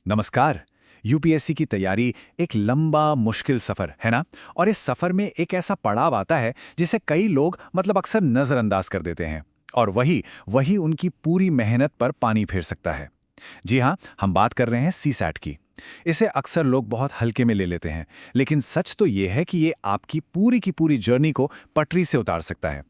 नमस्कार। यूपीएससी की तैयारी एक लंबा मुश्किल सफर है ना। और इस सफर में एक ऐसा पड़ाव आता है जिसे कई लोग अक्सर नजरअंदाज कर देते हैं। और वही वही उनकी पूरी मेहनत पर पानी फेर सकता है। जी हाँ, हम बात कर रहे हैं सीसैट की। इसे अक्सर लोग बहुत हल्के में ले लेते हैं, लेकिन सच तो ये है कि ये आपकी की पूरी जर्नी को पटरी से उतार सकता है।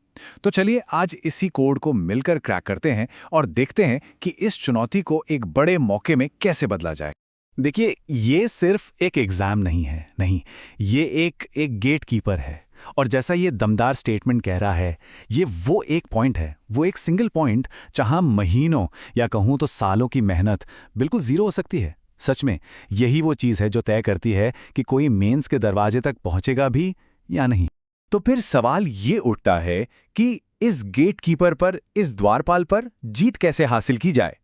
तो चलिए आज इसी कोड को मिलकर क्रैक करते हैं और देखते हैं कि इस चुनौती को एक बड़े मौके में कैसे बदला जाए। देखिए, ये सिर्फ एक एग्जाम नहीं है, नहीं, ये एक गेट कीपर है। और जैसा ये दमदार स्टेटमेंट कह रहा है, ये वो एक पॉइंट है, वो एक सिंगल पॉइंट जहां महीनों या कहूं तो सालों की मेहनत बिल्कुल जीरो हो सकती है। सच में यही वो चीज़ है जो तय करती है कि कोई मेंस के दरवाजे तक पहुंचेगा भी या नहीं। तो फिर सवाल ये उठता है कि इस गेट कीपर पर, इस द्वारपाल पर जीत कैसे हासिल की जाए।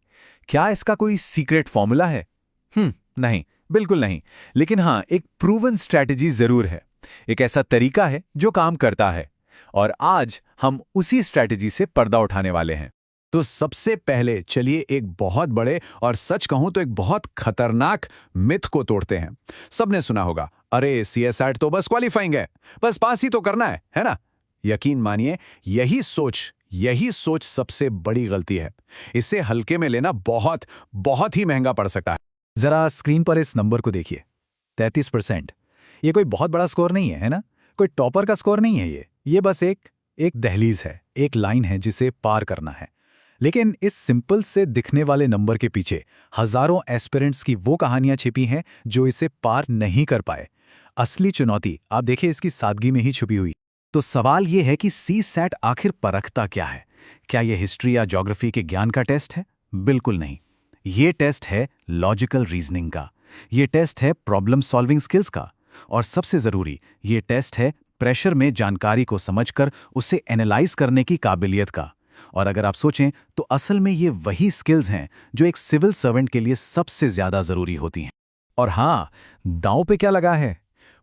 क्या इसका कोई सीक्रेट फॉर्मूला है? नहीं, बिल्कुल नहीं। लेकिन हाँ, एक प्रूवन स्ट्रैटेजी जरूर है। एक ऐसा तरीका है जो काम करता है। और आज हम उसी स्ट्रैटेजी से पर्दा उठाने वाले हैं। तो सबसे पहले चलिए एक बहुत बड़े और सच कहूं तो एक बहुत खतरनाक मिथ को तोड़ते हैं। सबने सुना होगा, अरे सीएसैट तो बस क्वालिफाइंग है, बस पास ही तो करना है ना। यकीन मानिए, यही सोच सबसे बड़ी गलती है। इसे हल्के में लेना बहुत बहुत ही महंगा पड़ सकता है। जरा स्क्रीन पर इस नंबर को देखिए, 33%। ये कोई बहुत बड़ा स्कोर नहीं है ना, कोई टॉपर का स्कोर नहीं है। ये बस एक दहलीज है, एक लाइन है जिसे पार करना है। लेकिन इस सिंपल से दिखने वाले नंबर के पीछे हजारों एस्पिरेंट्स की वो कहानियां छिपी हैं जो इसे पार नहीं कर पाए। असली चुनौती आप देखिए इसकी सादगी में ही छुपी हुई। तो सवाल ये है कि सीसैट आखिर परखता क्या है? क्या ये हिस्ट्री या ज्योग्राफी के ज्ञान का टेस्ट है? बिल्कुल नहीं। ये टेस्ट है लॉजिकल रीजनिंग का, ये टेस्ट है प्रॉब्लम सॉल्विंग स्किल्स का, और सबसे जरूरी ये टेस्ट है प्रेशर में जानकारी को समझकर उसे एनालाइज करने की काबिलियत का। और अगर आप सोचें तो असल में ये वही स्किल्स हैं जो एक सिविल सर्वेंट के लिए सबसे ज्यादा जरूरी होती हैं। और हाँ, दांव पे क्या लगा है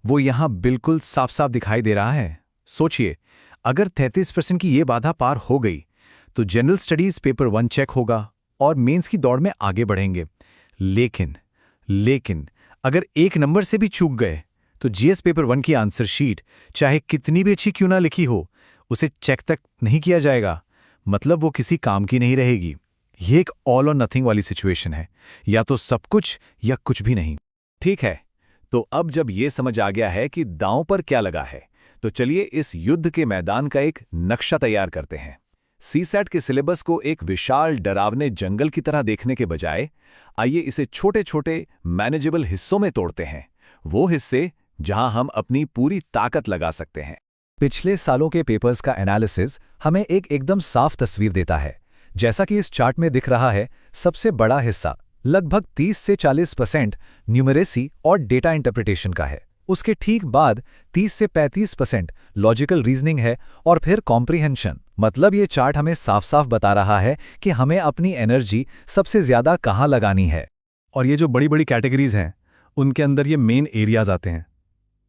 वो यहां बिल्कुल साफ साफ दिखाई दे रहा है। सोचिए, अगर 33% की ये बाधा पार हो गई तो जनरल स्टडीज पेपर 1 चेक होगा और मेंस की दौड़ में आगे बढ़ेंगे। लेकिन अगर एक नंबर से भी चूक गए तो जीएस पेपर 1 की आंसर शीट चाहे कितनी भी अच्छी क्यों ना लिखी हो, उसे चेक तक नहीं किया जाएगा। मतलब वो किसी काम की नहीं रहेगी। ये एक ऑल और नथिंग वाली सिचुएशन है, या तो सब कुछ या कुछ भी नहीं। ठीक है, तो अब जब ये समझ आ गया है कि दांव पर क्या लगा है, तो चलिए इस युद्ध के मैदान का एक नक्शा तैयार करते हैं। सीसैट के सिलेबस को एक विशाल डरावने जंगल की तरह देखने के बजाय आइए इसे छोटे छोटे मैनेजेबल हिस्सों में तोड़ते हैं। वो हिस्से जहां हम अपनी पूरी ताकत लगा सकते हैं। पिछले सालों के पेपर्स का एनालिसिस हमें एक एकदम साफ तस्वीर देता है। जैसा कि इस चार्ट में दिख रहा है, सबसे बड़ा हिस्सा लगभग 30 से 40% न्यूमरेसी और डेटा इंटरप्रिटेशन का है। उसके ठीक बाद 30 से 35% लॉजिकल रीजनिंग है और फिर कॉम्प्रिहेंशन। मतलब ये चार्ट हमें साफ साफ बता रहा है कि हमें अपनी एनर्जी सबसे ज्यादा कहाँ लगानी है। और ये जो बड़ी बड़ी कैटेगरीज हैं, उनके अंदर ये मेन एरियाज आते हैं।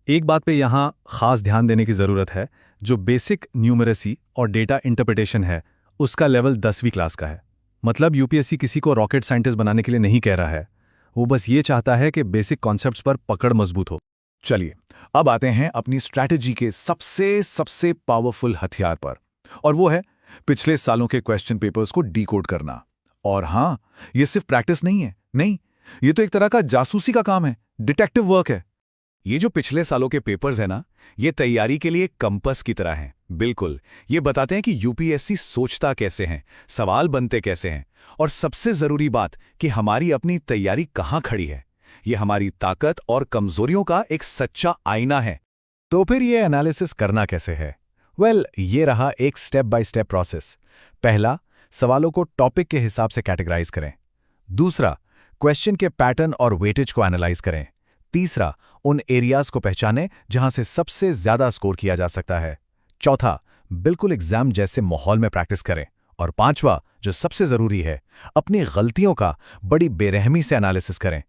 एक बात पे यहाँ खास ध्यान देने की ज़रूरत है, जो बेसिक न्यूमरेसी और डेटा इंटरप्रिटेशन है, उसका लेवल 10वीं क्लास का है। मतलब यूपीएससी किसी को रॉकेट साइंटिस्ट बनाने के लिए नहीं कह रहा है, वो बस ये चाहता है कि बेसिक कॉन्सेप्ट्स पर पकड़ मजबूत हो। चलिए अब आते हैं अपनी स्ट्रैटेजी के सबसे पावरफुल हथियार पर, और वो है पिछले सालों के क्वेश्चन पेपर्स को डीकोड करना। और हाँ, ये सिर्फ प्रैक्टिस नहीं है, नहीं, ये तो एक तरह का जासूसी का काम है, डिटेक्टिव वर्क है। ये जो पिछले सालों के पेपर्स हैं ना, ये तैयारी के लिए कंपस की तरह हैं। बिल्कुल, ये बताते हैं कि यूपीएससी सोचता कैसे हैं, सवाल बनते कैसे हैं, और सबसे जरूरी बात कि हमारी अपनी तैयारी कहाँ खड़ी है। ये हमारी ताकत और कमजोरियों का एक सच्चा आईना है। तो फिर ये एनालिसिस करना कैसे है? ये रहा एक स्टेप बाय स्टेप प्रोसेस। पहला, सवालों को टॉपिक के हिसाब से कैटेगराइज करें। दूसरा, क्वेश्चन के पैटर्न और वेटेज को एनालाइज करें। तीसरा, उन एरियाज को पहचानें जहां से सबसे ज्यादा स्कोर किया जा सकता है। चौथा, बिल्कुल एग्जाम जैसे माहौल में प्रैक्टिस करें। और पांचवा, जो सबसे जरूरी है, अपनी गलतियों का बड़ी बेरहमी से एनालिसिस करें।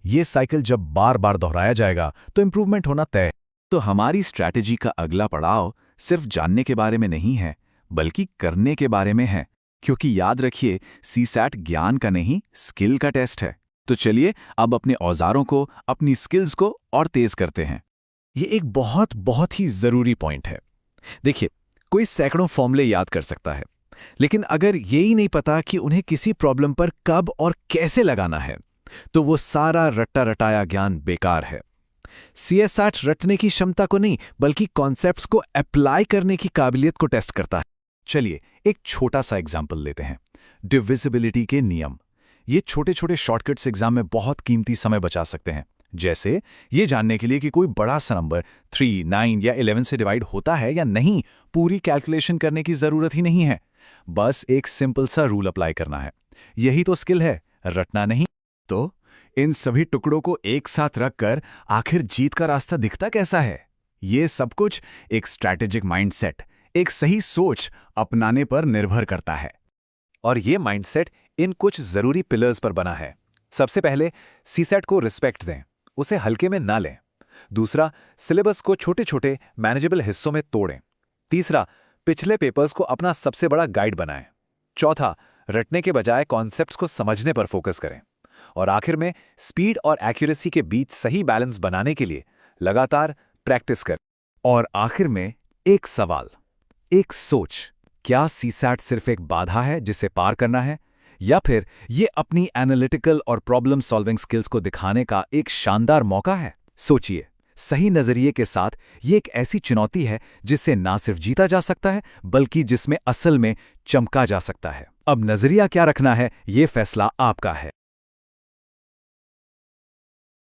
ये साइकिल जब बार बार दोहराया जाएगा तो इंप्रूवमेंट होना तय है। तो हमारी स्ट्रैटेजी का अगला पड़ाव सिर्फ जानने के बारे में नहीं है, बल्कि करने के बारे में है। क्योंकि याद रखिए, सीसैट ज्ञान का नहीं, स्किल का टेस्ट है। तो चलिए अब अपने औजारों को, अपनी स्किल्स को और तेज करते हैं। ये एक बहुत बहुत ही जरूरी पॉइंट है। देखिए, कोई सैकड़ों फॉर्मूले याद कर सकता है, लेकिन अगर ये ही नहीं पता कि उन्हें किसी प्रॉब्लम पर कब और कैसे लगाना है, तो वो सारा रट्टा रटाया ज्ञान बेकार है। CS8 रटने की क्षमता को नहीं, बल्कि कॉन्सेप्ट्स को अप्लाई करने की काबिलियत को टेस्ट करता है। चलिए एक छोटा सा एग्जाम्पल लेते हैं, डिविजिबिलिटी के नियम। ये छोटे छोटे शॉर्टकट्स एग्जाम में बहुत कीमती समय बचा सकते हैं। जैसे ये जानने के लिए कि कोई बड़ा सा नंबर 3, 9 या 11 से डिवाइड होता है या नहीं, पूरी कैलकुलेशन करने की जरूरत ही नहीं है। बस एक सिंपल सा रूल अप्लाई करना है। यही तो स्किल है, रटना नहीं। तो इन सभी टुकड़ों को एक साथ रखकर आखिर जीत का रास्ता दिखता कैसा है? ये सब कुछ एक स्ट्रैटेजिक माइंडसेट, एक सही सोच अपनाने पर निर्भर करता है। और ये माइंडसेट इन कुछ जरूरी पिलर्स पर बना है। सबसे पहले सीसेट को रिस्पेक्ट दें, उसे हल्के में ना लें। दूसरा, सिलेबस को छोटे छोटे मैनेजेबल हिस्सों में तोड़ें। तीसरा, पिछले पेपर्स को अपना सबसे बड़ा गाइड बनाएं। चौथा, रटने के बजाय कॉन्सेप्ट्स को समझने पर फोकस करें। और आखिर में स्पीड और एक्यूरेसी के बीच सही बैलेंस बनाने के लिए लगातार प्रैक्टिस करें। और आखिर में एक सवाल, एक सोच, क्या सीसैट सिर्फ एक बाधा है जिसे पार करना है, या फिर ये अपनी एनालिटिकल और प्रॉब्लम सॉल्विंग स्किल्स को दिखाने का एक शानदार मौका है? सोचिए, सही नजरिए के साथ ये एक ऐसी चुनौती है जिससे ना सिर्फ जीता जा सकता है, बल्कि जिसमें असल में चमका जा सकता है। अब नजरिया क्या रखना है, ये फैसला आपका है।